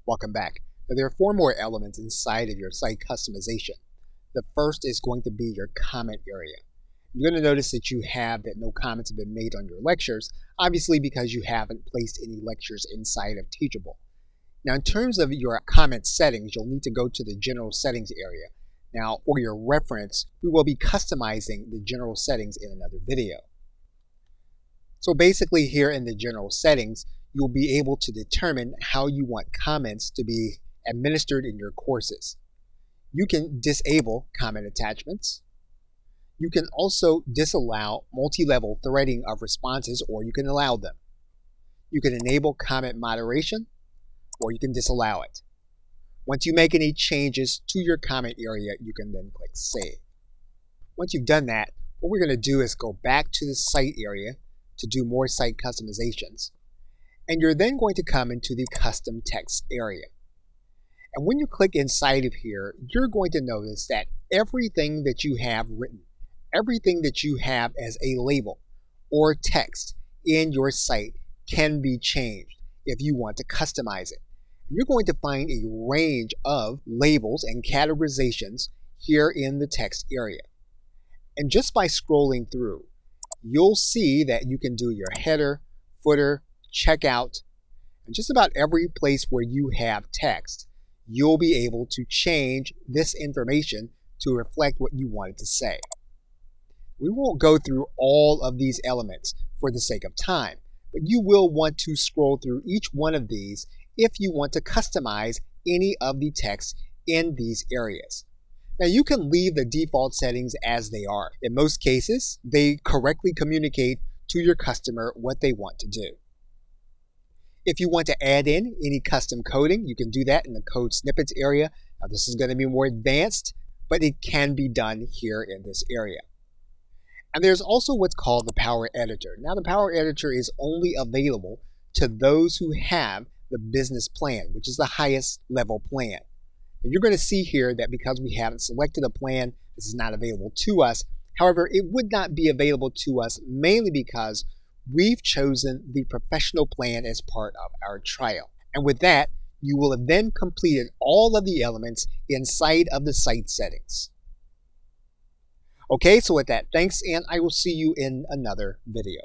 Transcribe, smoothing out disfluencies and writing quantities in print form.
Welcome back. Now, there are four more elements inside of your site customization. The first is going to be your comment area. You're going to notice that you have that no comments have been made on your lectures, obviously because you haven't placed any lectures inside of Teachable. Now, in terms of your comment settings, you'll need to go to the general settings area. Now, for your reference, we will be customizing the general settings in another video. So basically here in the general settings, you'll be able to determine how you want comments to be administered in your courses. You can disable comment attachments. You can also disallow multi-level threading of responses, or you can allow them. You can enable comment moderation, or you can disallow it. Once you make any changes to your comment area, you can then click Save. Once you've done that, what we're going to do is go back to the site area to do more site customizations. And you're then going to come into the custom text area. And when you click inside of here, you're going to notice that everything that you have written, everything that you have as a label or text in your site can be changed if you want to customize it. You're going to find a range of labels and categorizations here in the text area. And just by scrolling through, you'll see that you can do your header, footer, checkout, and just about every place where you have text, you'll be able to change this information to reflect what you want it to say. We won't go through all of these elements for the sake of time, but you will want to scroll through each one of these if you want to customize any of the text in these areas. Now you can leave the default settings as they are. In most cases, they correctly communicate to your customer what they want to do. If you want to add in any custom coding, you can do that in the Code Snippets area. Now this is going to be more advanced, but it can be done here in this area. And there's also what's called the Power Editor. Now the Power Editor is only available to those who have the business plan, which is the highest level plan. And you're going to see here that because we haven't selected a plan, this is not available to us. However, it would not be available to us mainly because we've chosen the professional plan as part of our trial. And with that, you will have then completed all of the elements inside of the site settings. Okay, so with that, thanks, and I will see you in another video.